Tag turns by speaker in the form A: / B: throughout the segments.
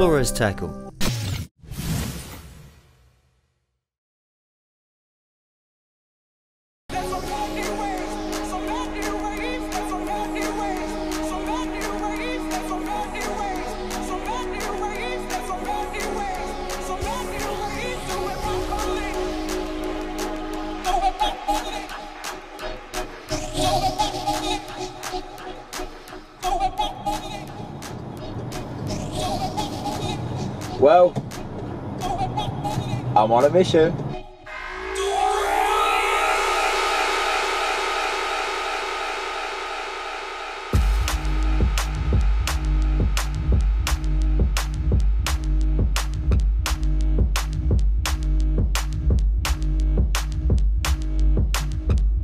A: Flores tackle.
B: Well, I'm on a mission.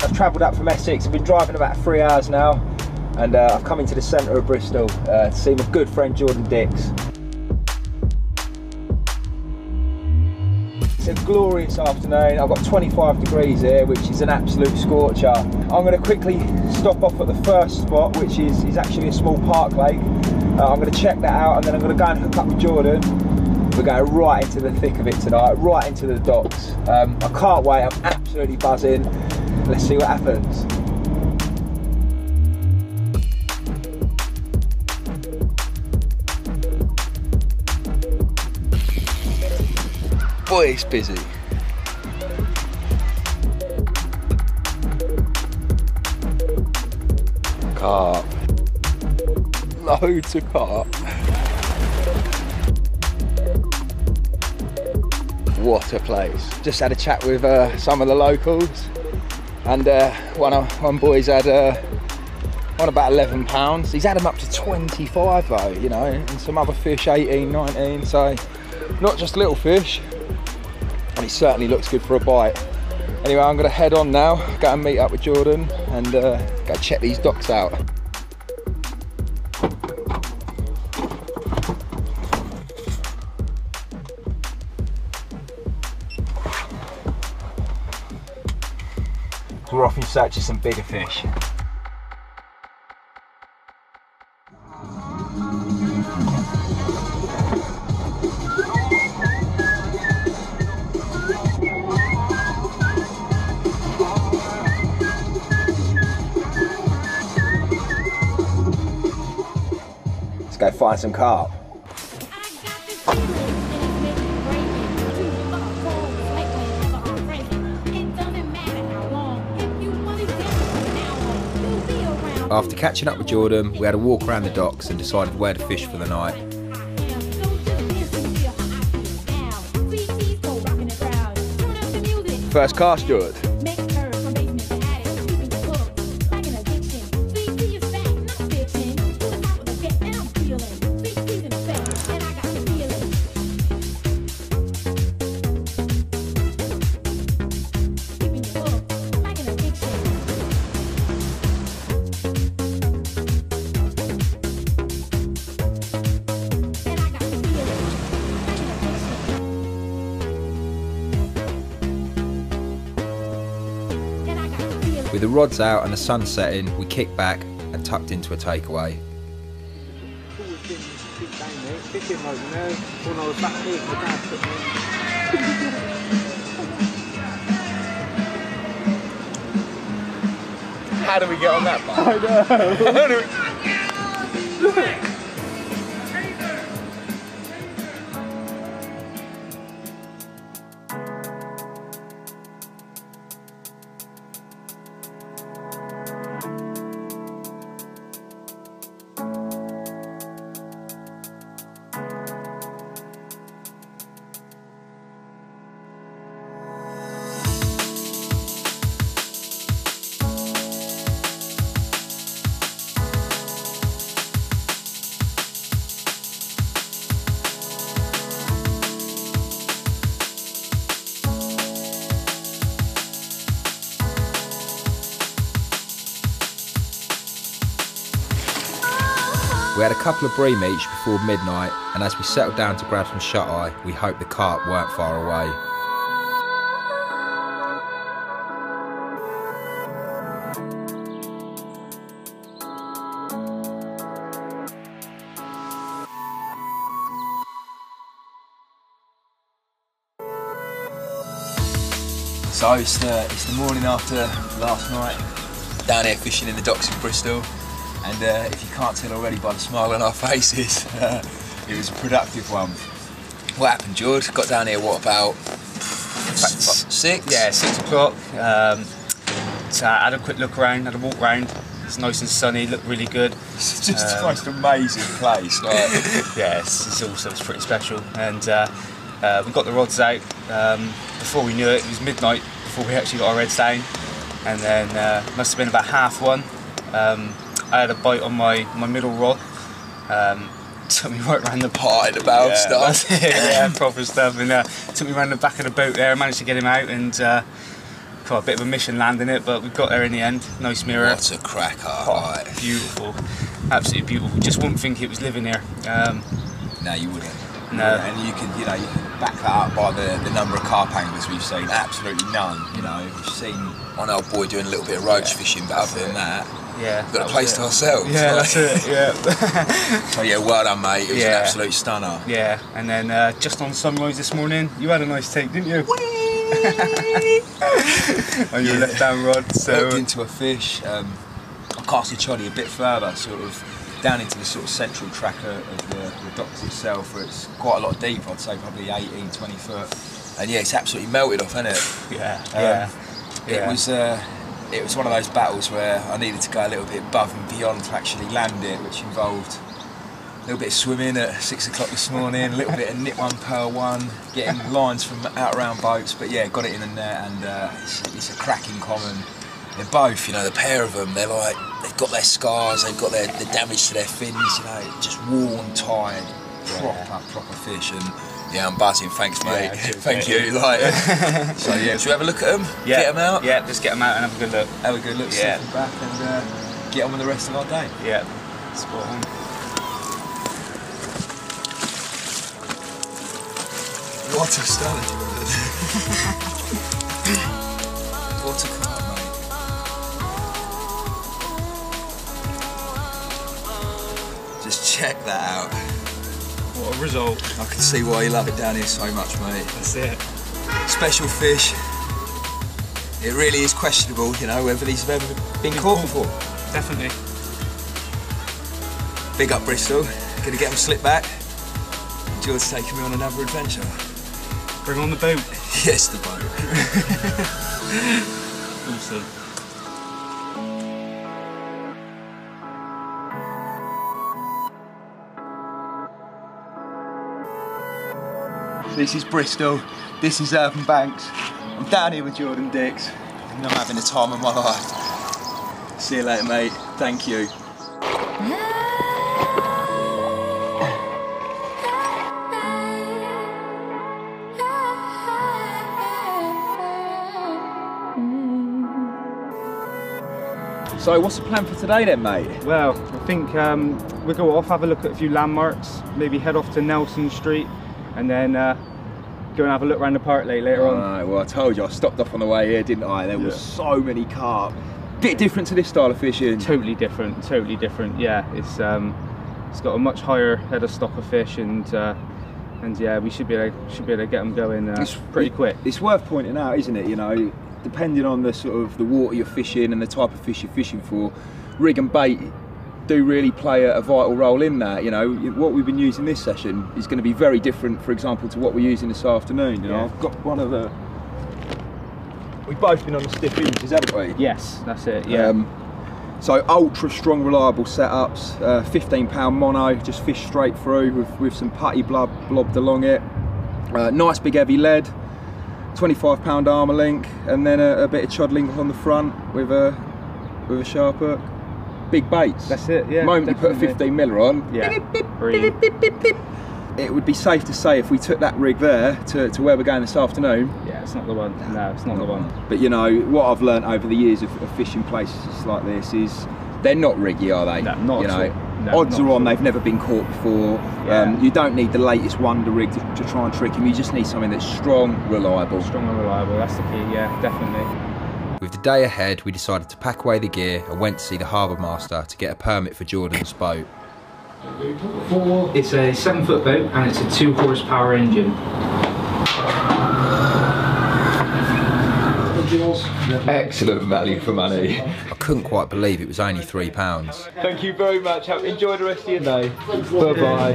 B: I've travelled up from Essex. I've been driving about 3 hours now, and I've come into the centre of Bristol to see my good friend Jordan Dix. It's a glorious afternoon. I've got 25 degrees here, which is an absolute scorcher. I'm going to quickly stop off at the first spot, which is actually a small park lake. I'm going to check that out, and then I'm going to go and hook up with Jordan. We're going right into the thick of it tonight, right into the docks. I can't wait. I'm absolutely buzzing. Let's see what happens. Boy, it's busy. Carp. Loads of carp. What a place. Just had a chat with some of the locals, and one boy's had on about 11 pounds. He's had them up to 25 though, you know, and some other fish 18, 19, so not just little fish. And it certainly looks good for a bite. Anyway, I'm going to head on now, go and meet up with Jordan, and go check these docks out. We're off in search of some bigger fish. Let's go find some carp. After catching up with Jordan, we had a walk around the docks and decided where to fish for the night. First cast, Jordan. With the rods out and the sun setting, we kicked back and tucked into a takeaway. How do we get on that bike? I know. We had a couple of bream each before midnight, and as we settled down to grab some shut-eye, we hoped the carp weren't far away. So it's the morning after last night, down here fishing in the docks in Bristol, and if you can't tell already by the smile on our faces, it was a productive one. What happened, George? Got down here, what, about 6?
A: Yeah, 6 o'clock. So I had a quick look around, had a walk around. It's nice and sunny, looked really good.
B: It's just the most amazing place. Like.
A: Yeah, it's also pretty special. And we got the rods out. Before we knew it, it was midnight before we actually got our heads down. And then must have been about 1:30. I had a bite on my middle rod. Took me right round the
B: part of the bow stuff.
A: Yeah, proper stuff. And took me round the back of the boat there. Managed to get him out, and got a bit of a mission landing it, but we got there in the end. Nice mirror.
B: What a cracker!
A: Oh, beautiful, absolutely beautiful. Just wouldn't think it was living here.
B: No, you wouldn't.
A: No.
B: And you can back that up by the number of carp anglers we've seen. Absolutely none. We've seen one old boy doing a little bit of roach fishing, but other than that,
A: yeah,
B: we've got a place to ourselves.
A: Yeah, that's it. Yeah.
B: So yeah, well done, mate. It was an absolute stunner.
A: Yeah, and then just on sunrise this morning, you had a nice take, didn't you? On your left hand rod. So
B: hooked into a fish. I cast the choddy a bit further, sort of down into the sort of central track of the docks itself, where it's quite a lot deeper. I'd say probably 18, 20 foot. And yeah, it's absolutely melted off, isn't it?
A: Yeah.
B: It was one of those battles where I needed to go a little bit above and beyond to actually land it, which involved a little bit of swimming at 6 o'clock this morning, a little bit of nip one, pearl one, getting lines from out around boats, but yeah, got it in the net, and it's a cracking common. They're both, the pair of them, they've got their scars, they've got the damage to their fins, just worn, tired, proper fish, and yeah, I'm buzzing, thanks mate,
A: yeah,
B: thank you. So yeah, should we have a look at them?
A: Yeah.
B: Get them out?
A: Yeah, just get them out and have a good look.
B: Have a good look, set them back, and get on with the rest of our day.
A: Yeah, spot on.
B: What a stunner, What a carp, mate. Just check that out.
A: What a result.
B: I can see why you love it down here so much, mate.
A: That's it.
B: Special fish. It really is questionable, whether these have ever been caught before.
A: Definitely.
B: Big up Bristol. Gonna get them slipped back. George's taking me on another adventure.
A: Bring on the boat.
B: Yes, the boat.
A: Awesome.
B: This is Bristol. This is Urban Banks. I'm down here with Jordan Dix, and I'm having the time of my life. See you later, mate. Thank you. So what's the plan for today then, mate?
A: Well, I think we'll go off, have a look at a few landmarks, maybe head off to Nelson Street, and then go and have a look around the park later on.
B: Right, well I told you, I stopped off on the way here, didn't I? There was so many carp. Bit different to this style of fishing.
A: Totally different, yeah. It's got a much higher head of stock of fish, and yeah, we should be able to get them going pretty quick.
B: It's worth pointing out, isn't it, depending on the sort of the water you're fishing and the type of fish you're fishing for, rig and bait do really play a vital role in that. What we've been using this session is going to be very different, for example, to what we're using this afternoon. I've got one of the... We've both been on the stiff inches, haven't we?
A: Yes, that's it, yeah.
B: So ultra strong, reliable setups, 15-pound mono, just fish straight through with some putty blobbed along it. Nice big heavy lead, 25-pound armour link, and then a bit of chod link on the front with a sharp hook. Big baits.
A: That's it, yeah.
B: The moment you put a 15 miller on, it would be safe to say if we took that rig there to where we're going this afternoon.
A: Yeah, it's not the one. No, it's not the one.
B: But what I've learnt over the years of fishing places like this is they're not riggy, are they?
A: No, not at all. No,
B: odds are on they've never been caught before.
A: Yeah.
B: You don't need the latest wonder rig to try and trick them. You just need something that's strong, reliable.
A: Strong and reliable, that's the key, yeah, definitely.
C: With the day ahead, we decided to pack away the gear and went to see the harbour master to get a permit for Jordan's boat.
A: It's a 7-foot boat and it's a 2 horsepower engine.
B: was excellent value for money.
C: I couldn't quite believe it was only £3.
B: Thank you very much. Enjoy the rest of your day. Bye-bye.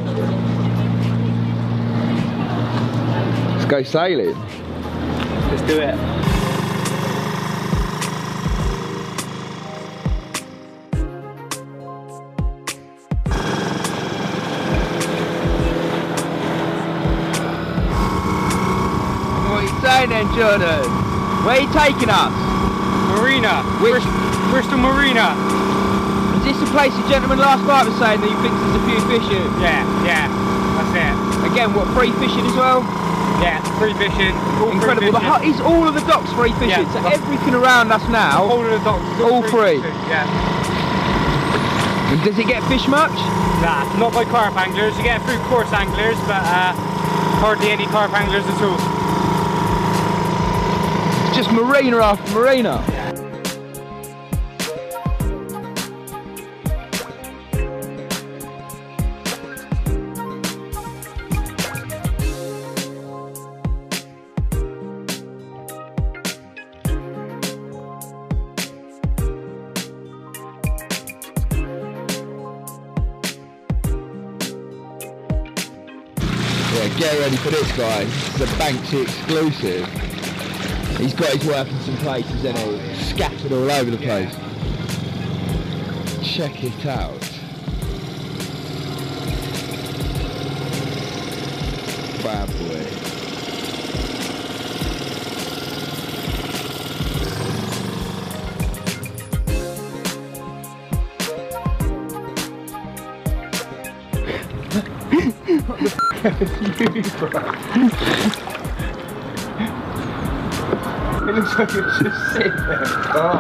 B: Let's go sailing.
A: Let's do it.
B: What are you saying then, Jordan? Where are you taking us?
A: Marina. Bristol Marina.
B: Is this the place the gentleman last night was saying that he thinks there's a few fishing?
A: Yeah, that's it.
B: Again, what, free fishing as well?
A: Yeah, free fishing.
B: Incredible. Is all of the docks free fishing?
A: Yeah.
B: So everything around us now,
A: All of the docks is
B: all free.
A: fishing, yeah.
B: And does it get fish much?
A: Nah, not by carp anglers. You get it through course anglers, but hardly any carp anglers at all.
B: It's just marina after marina. Yeah, get ready for this, guys. This is a Banx exclusive. He's got his work in some places, and he's scattered all over the place. Check it out. Bad boy. What the f*** you, bro? It looks like you're just sitting there. Oh.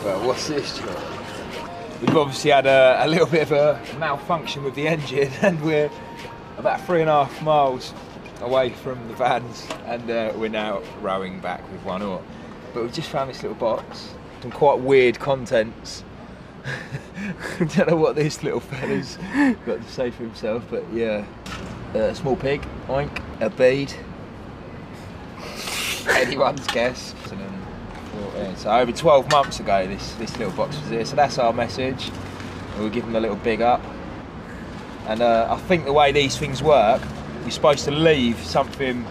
B: Well, what's this, John? We've obviously had a little bit of a malfunction with the engine, and we're about 3.5 miles away from the vans, and we're now rowing back with one oar. But we've just found this little box, some quite weird contents. I don't know what this little fella's got to say for himself, but yeah. A small pig, oink, a bead. Anyone's guess. So over 12 months ago this little box was here, so that's our message. We'll give them a little big up. And I think the way these things work, you're supposed to leave something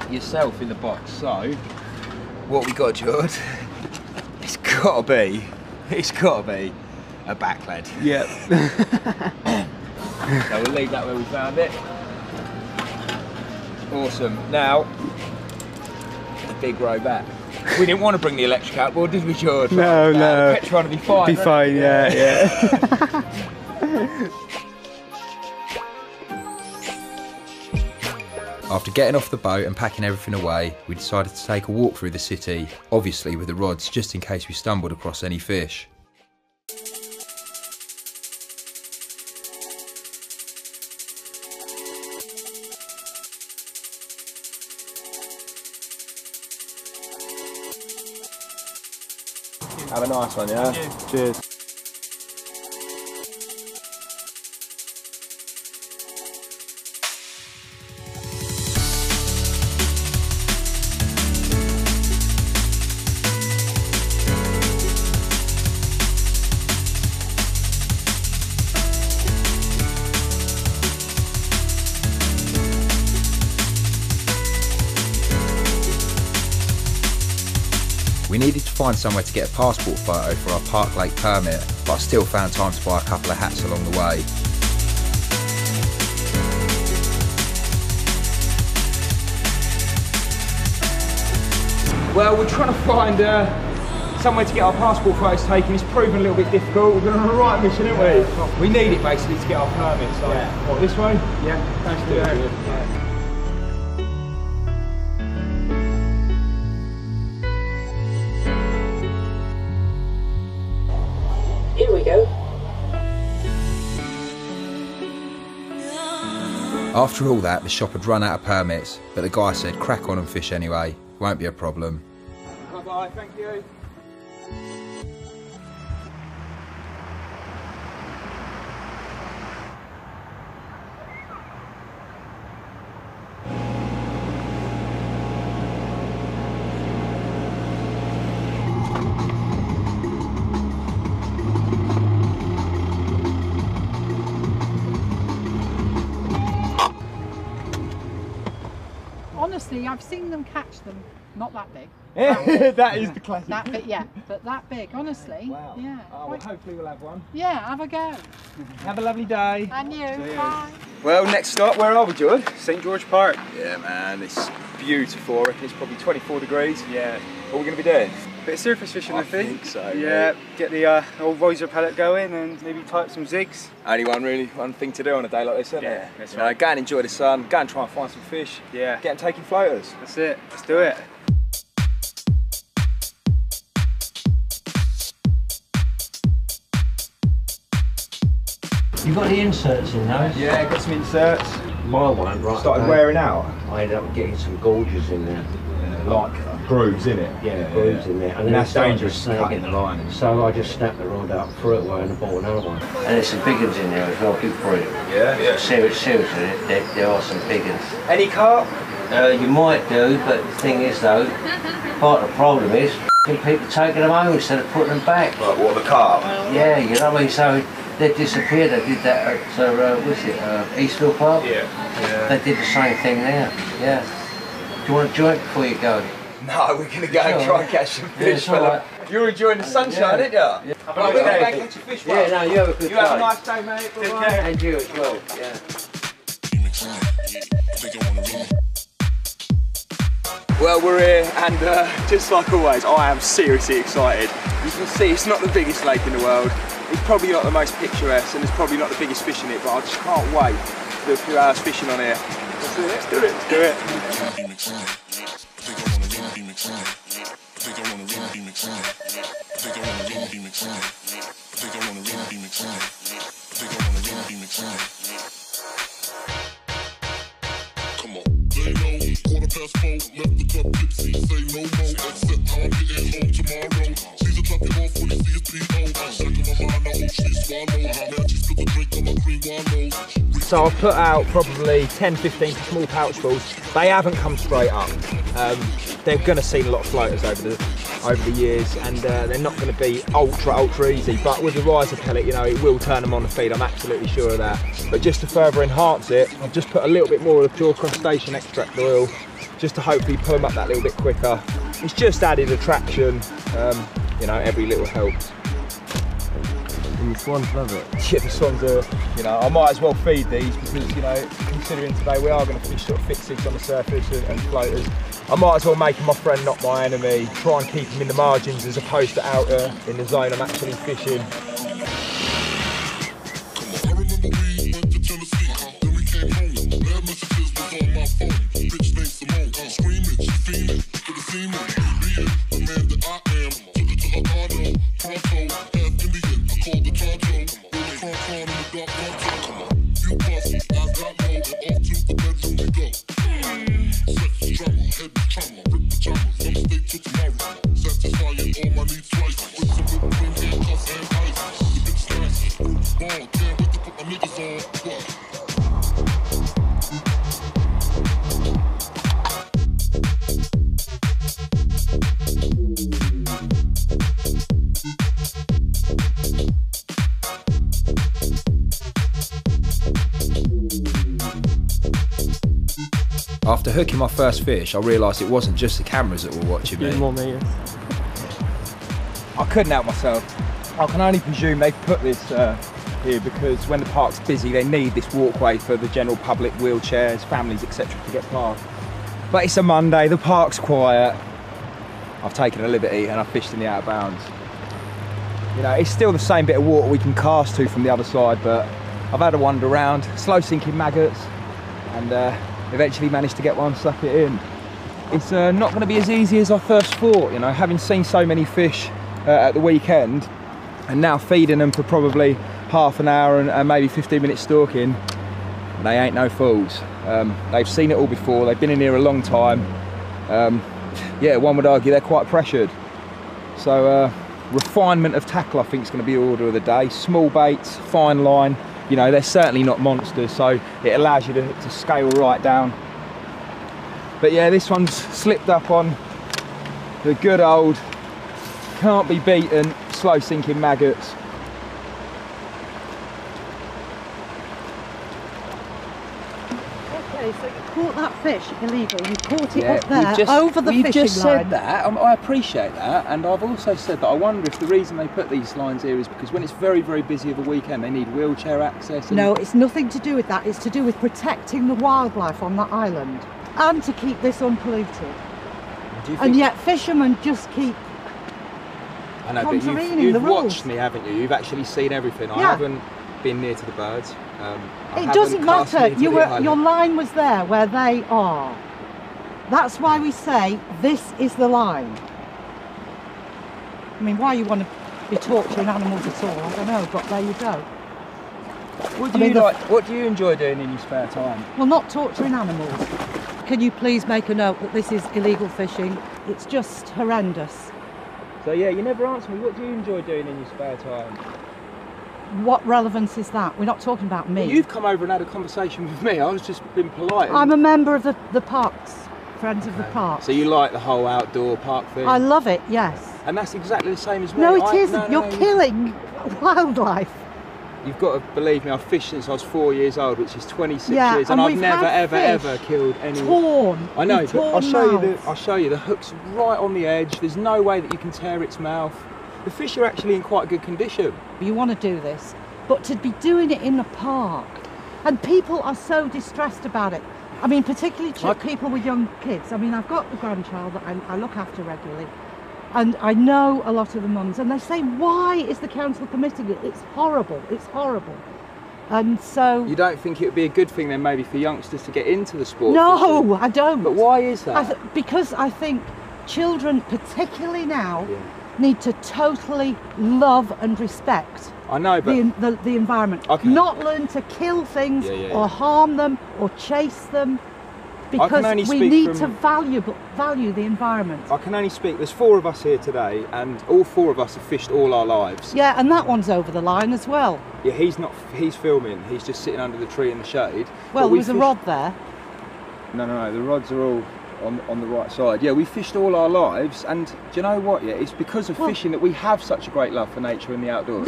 B: yourself in the box. So what we got, George, it's gotta be a back lead.
A: Yep.
B: So we'll leave that where we found it. Awesome. Now, the big row back. We didn't want to bring the electric outboard, did we, George?
A: No.
B: The Petron will be fine.
A: Be fine, yeah.
C: After getting off the boat and packing everything away, we decided to take a walk through the city, obviously with the rods just in case we stumbled across any fish.
B: Have a nice one, yeah?
A: Cheers.
C: We needed to find somewhere to get a passport photo for our Park Lake permit, but I still found time to buy a couple of hats along the way.
B: Well, we're trying to find somewhere to get our passport photos taken. It's proven a little bit difficult. We're going on the right mission, aren't we? We need it basically to get our permit. So, what, this way?
A: Yeah, thanks for that.
D: Here we go.
C: After all that, the shop had run out of permits, but the guy said crack on and fish anyway, won't be a problem.
B: Bye-bye, thank you.
E: honestly, I've seen them catch them. Not that big.
B: That is the classic.
E: That big, yeah, but that big, honestly.
B: Wow.
E: Yeah.
B: Oh, well, hopefully we'll have one.
E: Yeah, have a go.
B: Have a lovely day.
E: And you,
B: Cheers.
E: bye.
B: Well, next stop, where are we, George?
A: St George Park.
B: Yeah, man, it's beautiful. I reckon it's probably 24 degrees.
A: Yeah.
B: What are we going to be doing?
A: Bit of surface fishing, I think.
B: So.
A: Yeah, get the old riser pellet going and maybe type some zigs.
B: Only one thing to do on a day like this, isn't
A: Yeah,
B: it?
A: that's
B: You know,
A: right.
B: go and enjoy the sun, go and try and find some fish.
A: Yeah.
B: Get them taking floaters.
A: That's it. Let's do it.
F: You got the inserts in those?
B: Yeah, got some inserts.
F: My one, right?
B: Started wearing out.
F: I ended up getting some gorges in there.
B: Like grooves in it.
F: Yeah, grooves in there. And
B: And
F: then
B: that's
F: it started
B: dangerous,
F: snagging.
B: cutting the line.
F: So I just snapped the rod up, threw it away and bought another one. And there's some big ones in there as well, good for you.
B: Yeah.
F: Seriously, there are some big ones.
B: Any carp?
F: You might do, but the thing is though, part of the problem is people taking them home instead of putting them back.
B: Like what, the carp?
F: Yeah, you know what I mean? So they disappeared. They did that at, what's it, Eastville Park?
B: Yeah.
F: They did the same thing there, yeah. Do you want a joint before you go?
B: No, we're going to go and try and catch some fish,
F: it's all
B: fella.
F: right.
B: You're enjoying the sunshine, aren't you?
F: Yeah.
B: Have a nice day. Catch your fish, well.
F: Yeah, no, you have a good
B: You have a
F: time.
B: nice day, mate.
F: Take
B: Bye-bye.
F: care. And you as well, yeah.
B: Well, we're here, and just like always, I am seriously excited. You can see it's not the biggest lake in the world. It's probably not the most picturesque, and there's probably not the biggest fish in it, but I just can't wait to do a few hours fishing on here. Let's do it. Let's do it.
G: Come on. Lay low, 4:15, left the club tipsy, say no more, except how I'm getting home tomorrow. Caesar drop it off when he sees P.O. Back in my mind, I hope she swallows. Now she spilled the drink on my cream wallows.
B: So I've put out probably 10, 15 small pouch balls. They haven't come straight up. They're going to see a lot of floaters over the years, and they're not going to be ultra easy. But with the riser pellet, you know, it will turn them on the feed. I'm absolutely sure of that. But just to further enhance it, I've just put a little bit more of the pure crustacean extract oil, just to hopefully pull them up that little bit quicker. It's just added attraction. You know, every little helps.
F: And the swans love it.
B: Yeah, the swans are, you know, I might as well feed these because, you know, considering today we are going to fish sort of fixies on the surface and floaters, I might as well make them my friend, not my enemy. Try and keep them in the margins as opposed to out in the zone I'm actually fishing.
G: I remember we went to Tennessee, then we came home. Bad messages was on my phone. Bitch named Simone, screaming, she fiending for the semen. Being the man that I am, took her to her condo, pronto, half Indian. I called the Tonto, really cron in the dark pronto. Come on, you bust, I got low, and off to the bedroom we go. Sex drama, head trauma, rip pajamas, from state to tomorrow. Satisfying all my needs twice, with some whipped cream, handcuffs, and ice. The bitch nice, ball, can't wait to put my niggas on. What?
C: After hooking my first fish, I realised it wasn't just the cameras that were watching me.
B: I couldn't help myself. I can only presume they've put this here because when the park's busy, they need this walkway for the general public, wheelchairs, families, etc. to get past. But it's a Monday, the park's quiet. I've taken a liberty and I've fished in the out of bounds. You know, it's still the same bit of water we can cast to from the other side, but I've had a wander around, slow sinking maggots, and eventually managed to get one, suck it in. It's not going to be as easy as I first thought, you know, having seen so many fish at the weekend and now feeding them for probably half an hour and maybe 15 minutes stalking. They ain't no fools. They've seen it all before, they've been in here a long time. Yeah, one would argue they're quite pressured. So refinement of tackle I think is going to be the order of the day. Small baits, fine line, you know, they're certainly not monsters, so it allows you to scale right down. But yeah, this one's slipped up on the good old, can't be beaten, slow sinking maggots.
E: Okay, so you caught that fish illegal. You caught it
B: Yeah,
E: up there
B: we've
E: over the
B: we've
E: fishing
B: just
E: line.
B: said that. I appreciate that, and I've also said that I wonder if the reason they put these lines here is because when it's very, very busy of a weekend, they need wheelchair access. And
E: No, it's nothing to do with that. It's to do with protecting the wildlife on that island and to keep this unpolluted.
B: do you
E: And
B: think-
E: yet fishermen just keep...
B: I know, but
E: contravening
B: you've
E: the
B: watched
E: rules.
B: me, haven't you? You've actually seen everything. I
E: Yeah.
B: haven't been near to the birds. I
E: It doesn't
B: haven't cast
E: matter.
B: near to
E: You
B: the
E: were,
B: island.
E: your line was there where they are. That's why we say this is the line. I mean, why you want to be torturing animals at all, I don't know, but there you go.
B: What
E: I
B: do
E: mean,
B: you
E: the-
B: like? What do you enjoy doing in your spare time?
E: Well, not torturing animals. Can you please make a note that this is illegal fishing? It's just horrendous.
B: So yeah, you never answer me. What do you enjoy doing in your spare time?
E: What relevance is that? We're not talking about me.
B: You've come over and had a conversation with me. I was just being polite.
E: I'm a member of the parks, Friends of the Park.
B: So you like the whole outdoor park thing?
E: I love it, yes.
B: And that's exactly the same as me.
E: No, it
B: I-
E: isn't. You're killing wildlife.
B: You've got to believe me, I've fished since I was 4 years old, which is 26
E: Yeah,
B: years,
E: and
B: and I've
E: we've
B: never,
E: had
B: ever,
E: fish
B: ever killed any.
E: Torn.
B: I know,
E: with
B: but I'll
E: torn
B: show you
E: mouths.
B: I'll show you the hook's right on the edge. There's no way that you can tear its mouth. The fish are actually in quite good condition.
E: You want to do this, but to be doing it in the park, and people are so distressed about it. I mean, particularly people with young kids. I mean, I've got a grandchild that I look after regularly, and I know a lot of the mums, and they say, why is the council permitting it? It's horrible, it's horrible. And so...
B: You don't think it would be a good thing then maybe for youngsters to get into the sport?
E: No, I don't.
B: But why is that?
E: Because I think children, particularly now, need to totally love and respect
B: I know, but
E: the environment.
B: Okay.
E: Not learn to kill things or harm them or chase them, because
B: only
E: we
B: speak
E: need
B: from-
E: to value the environment.
B: I can only speak, there's 4 of us here today, and all 4 of us have fished all our lives.
E: Yeah, and that one's over the line as well.
B: Yeah, he's filming, he's just sitting under the tree in the shade.
E: Well,
B: But
E: there
B: we
E: was a
B: fished-
E: rod there.
B: No, the rods are all on the right side. Yeah, we fished all our lives, and do you know what? Yeah, it's because of fishing that we have such a great love for nature and the outdoors.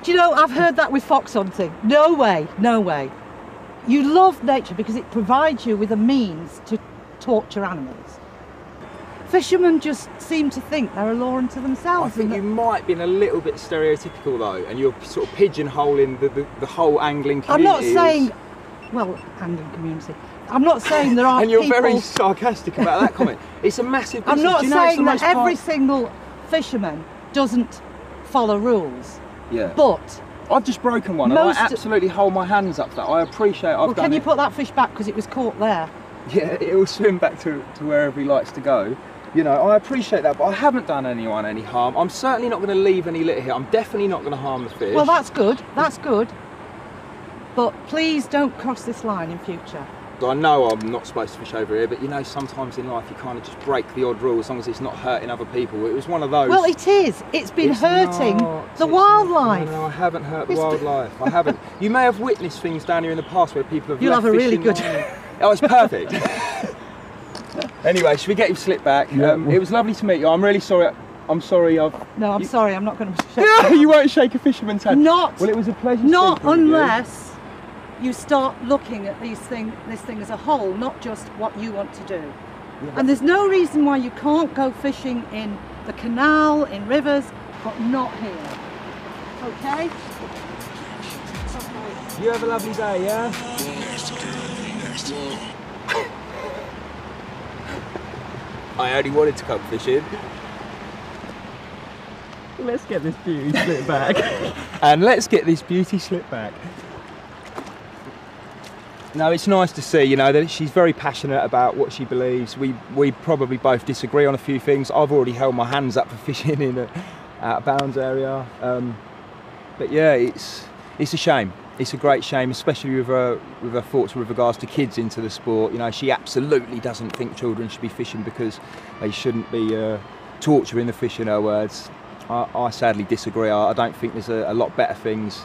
E: Do you know, I've heard that with fox hunting. No way, no way. You love nature because it provides you with a means to torture animals. Fishermen just seem to think they're a law unto themselves.
B: I think
E: and
B: you might be a little bit stereotypical though, and you're sort of pigeonholing the whole angling
E: I'm not
B: community.
E: saying, well, angling community. I'm not saying there aren't
B: And you're
E: people...
B: very sarcastic about that comment. It's a massive business.
E: I'm not
B: Do you know it's
E: saying
B: the
E: that
B: most
E: every single fisherman doesn't follow rules,
B: Yeah.
E: but...
B: I've just broken one, and
E: Most-
B: I absolutely hold my hands up for that. I appreciate I've
E: Well,
B: done
E: can you
B: it.
E: put that fish back because it was caught there?
B: Yeah, it'll swim back to wherever he likes to go. You know, I appreciate that, but I haven't done anyone any harm. I'm certainly not going to leave any litter here. I'm definitely not going to harm the fish.
E: Well, that's good, that's good. But please don't cross this line in future.
B: I know I'm not supposed to fish over here, but you know, sometimes in life you kind of just break the odd rule as long as it's not hurting other people. It was one of those.
E: Well, it is. It's been
B: It's
E: hurting
B: not,
E: the
B: it's
E: wildlife.
B: not. No, I haven't hurt the
E: It's-
B: wildlife. I haven't. You may have witnessed things down here in the past where people have
E: You'll
B: left
E: have a really
B: fishing
E: good-
B: line. Oh, it's perfect. Anyway, should we get you slipped back? It was lovely to meet you. I'm really sorry. I'm sorry.
E: No, I'm sorry, I'm not going to shake
B: Yeah,
E: hands.
B: you won't shake a fisherman's hand.
E: Not,
B: Well, it was a pleasure.
E: not
B: speaking with you.
E: unless you start looking at this thing as a whole, not just what you want to do. And there's no reason why you can't go fishing in the canal, in rivers, but not here. Okay?
B: You have a lovely day, yeah? I only wanted to come fishing. Let's get this beauty slip back. And let's get this beauty slip back. No, it's nice to see, you know, that she's very passionate about what she believes. We probably both disagree on a few things. I've already held my hands up for fishing in a out of bounds area. But yeah, it's a shame. It's a great shame, especially with her thoughts with regards to kids into the sport. You know, she absolutely doesn't think children should be fishing because they shouldn't be torturing the fish, in her words. I sadly disagree. I don't think there's a lot better things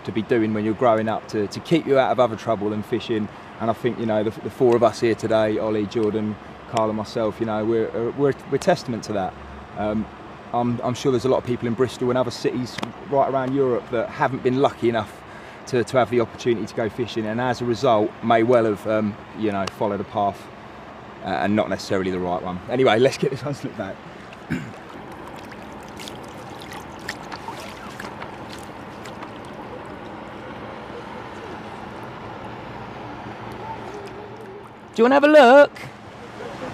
B: to be doing when you're growing up to keep you out of other trouble than fishing. And I think, you know, the 4 of us here today, Ollie, Jordan, Carl and myself, you know, we're testament to that. I'm sure there's a lot of people in Bristol and other cities right around Europe that haven't been lucky enough to have the opportunity to go fishing, and as a result may well have you know, followed a path and not necessarily the right one. Anyway, let's get this one slipped back. Do you want to have a look? Do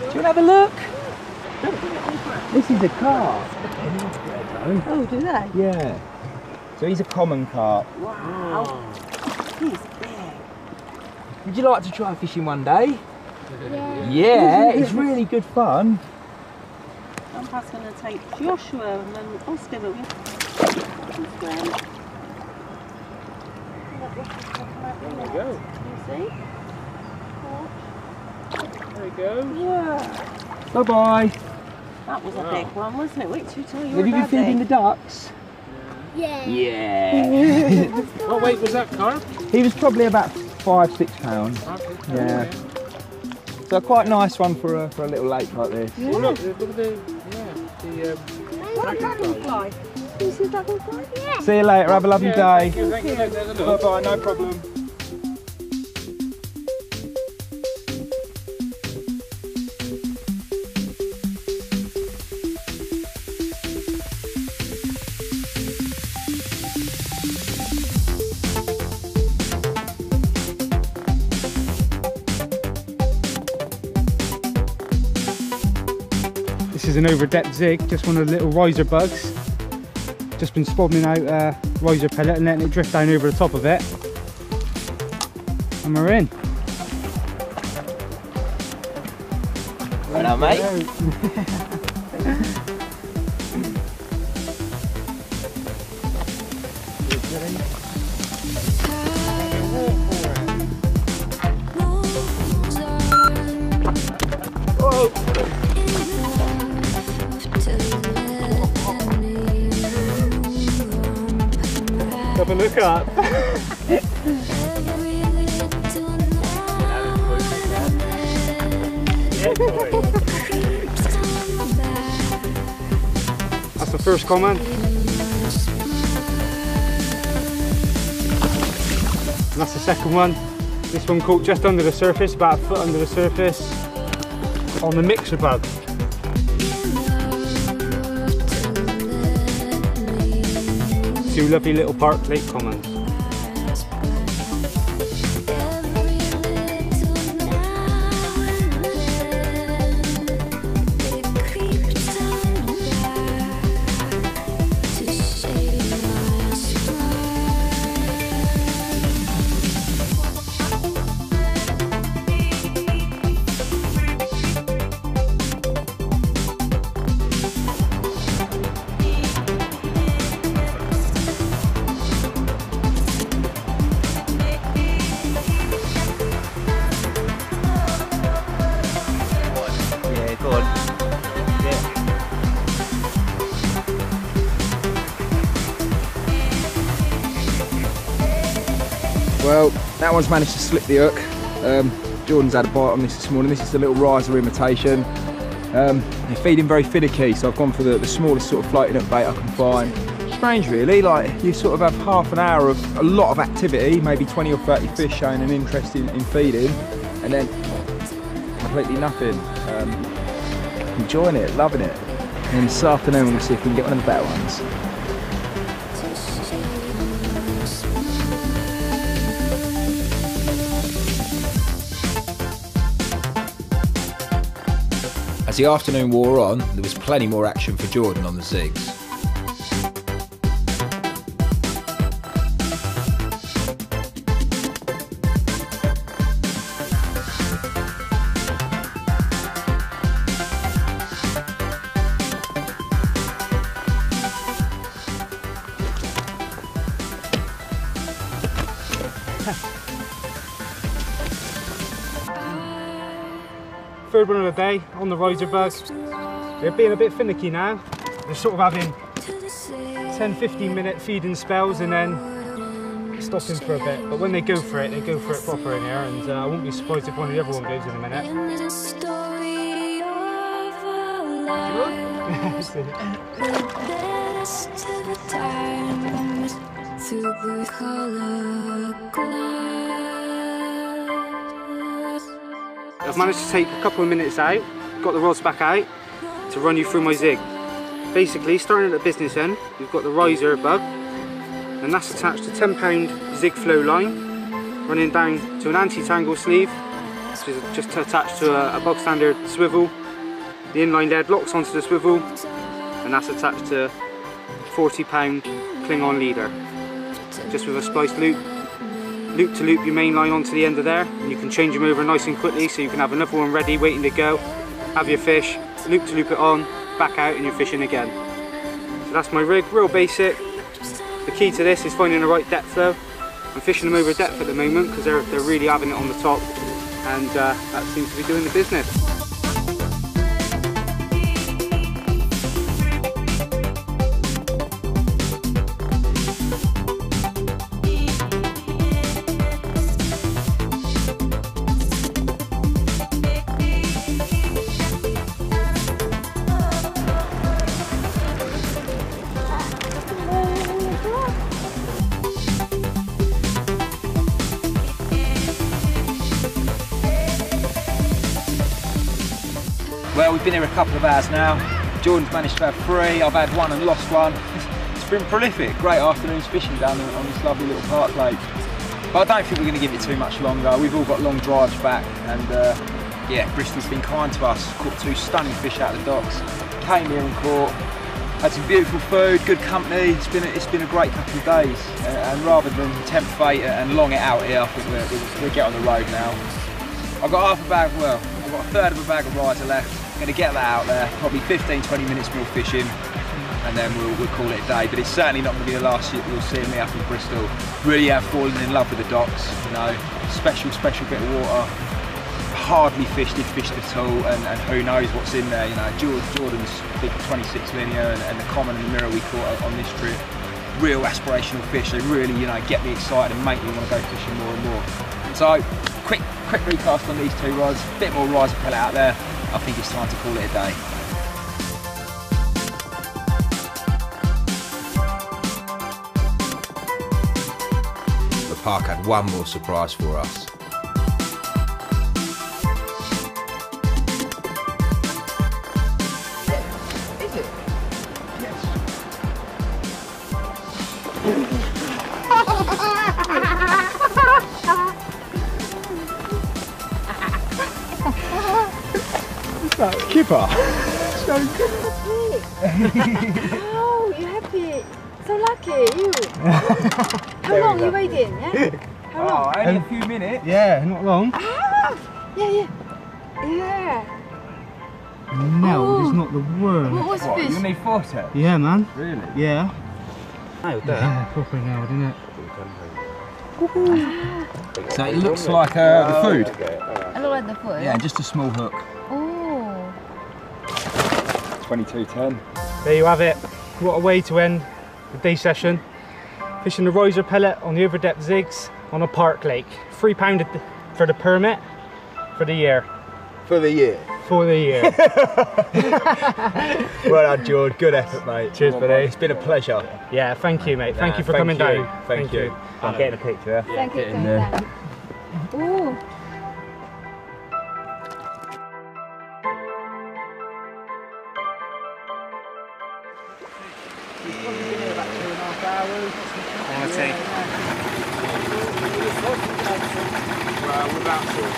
B: you want to have a look? This is a carp.
E: Oh, do they?
B: Yeah. So he's a common carp.
E: Wow. He's big.
B: Would you like to try fishing one day? Yeah, it's really good fun.
H: I'm perhaps going to take Joshua and then Oscar, but we
I: There we go.
H: You see?
I: There we go.
H: Yeah.
B: Bye bye.
H: That was a big one, wasn't it? Wait till you tell your
B: Have you been feeding the ducks?
J: Yeah.
B: Yeah.
I: What weight was that carp?
B: He was probably about 5-6 pounds. Yeah. So quite nice one for a little lake like this.
I: Yeah. Well, look at the
H: dragonfly. Can you see the dragonfly?
J: Yeah.
B: See you later. Have a lovely day.
I: Thank you. There's a
B: Bye
I: look.
B: bye. No problem.
K: This is an over-depth zig, just one of the little riser bugs. Just been spobbing out riser pellet and letting it drift down over the top of it. And we're in.
B: Well done, mate.
K: Have a look up. That's the first comment. And that's the second one. This one caught just under the surface, about a foot under the surface, on the mixer bug. Two lovely little Park Lake commons.
B: Well, that one's managed to slip the hook. Jordan's had a bite on this morning. This is a little riser imitation. They're feeding very finicky, so I've gone for the smallest sort of floating hook bait I can find. Strange really, like you sort of have half an hour of a lot of activity, maybe 20 or 30 fish showing an interest in feeding, and then completely nothing. Enjoying it, loving it. And this afternoon we'll see if we can get one of the better ones.
C: As the afternoon wore on, there was plenty more action for Jordan on the zigs.
K: Third one of the day on the riser bug. They're being a bit finicky now. They're sort of having 10-15 minute feeding spells and then stopping for a bit. But when they go for it proper in here, and I won't be surprised if one of the other one goes in a minute.
J: through blue color glass.
K: I've managed to take a couple of minutes out, got the rods back out to run you through my zig. Basically, starting at the business end, you've got the riser above, and that's attached to 10-pound zig flow line, running down to an anti-tangle sleeve, which is just attached to a bog standard swivel. The inline lead locks onto the swivel, and that's attached to 40-pound Klingon leader, just with a spliced loop. Loop to loop your main line onto the end of there, and you can change them over nice and quickly, so you can have another one ready waiting to go, have your fish, loop to loop it on, back out, and you're fishing again. So that's my rig, real basic. The key to this is finding the right depth though. I'm fishing them over depth at the moment because they're really having it on the top, and that seems to be doing the business.
B: Well, we've been here a couple of hours now. Jordan's managed to have 3, I've had 1 and lost 1. It's been prolific, great afternoon's fishing down on this lovely little park lake. But I don't think we're going to give it too much longer. We've all got long drives back, and yeah, Bristol's been kind to us. Caught 2 stunning fish out of the docks. Came here and caught. Had some beautiful food, good company. It's been a great couple of days. And rather than tempt fate and long it out here, I think we'll get on the road now. I've got half a bag, well, I've got a third of a bag of riser left. Going to get that out there, probably 15-20 minutes more fishing, and then we'll call it a day. But it's certainly not going to be the last you'll see me up in Bristol. Really have fallen in love with the docks, you know, special bit of water. Hardly fished, if fished at all, and who knows what's in there, you know. Jordan's big 26 linear and the common and the mirror we caught on this trip. Real aspirational fish, they really, you know, get me excited and make me want to go fishing more and more. So, quick recast on these 2 rods, a bit more riser pellet out there. I think it's time to call it a day.
C: The park had one more surprise for us.
B: Is it? Yes. Kipper. So good.
L: Oh, you're happy. So lucky, you. How long you waiting, yeah? How long?
B: Oh, only a few minutes.
K: Yeah, not long.
L: Ah, yeah.
K: Nailed is not the word.
L: What was
B: What,
L: fish?
B: you need 4 sets?
K: Yeah, man.
B: Really?
K: Yeah.
B: Nailed
K: Yeah, proper nailed, isn't it?
B: So it looks like the food.
L: I look like the food.
B: Yeah, just a small hook.
L: Oh.
B: 22.10.
K: There you have it. What a way to end the day session. Fishing the riser pellet on the over depth zigs on a park lake. £3 for the permit for the year.
B: For the year.
K: For the year.
B: Well done, George. Good effort, mate.
K: Cheers, buddy.
B: It's been a pleasure.
K: Yeah, thank you, mate. Thank you for coming down.
B: Thank you. I'm getting a picture.
L: Thank you,
B: Get in there.
L: Ooh.
A: Quality.
K: Well, without sauce,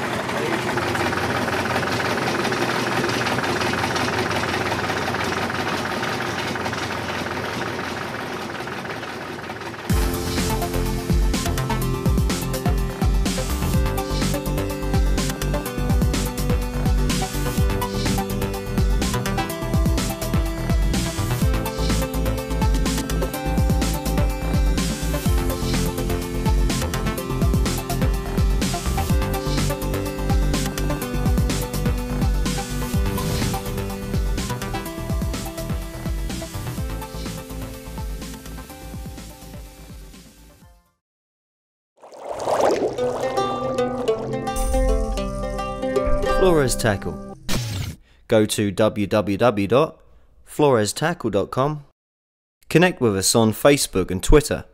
M: Flores Tackle. Go to www.florestackle.com. Connect with us on Facebook and Twitter.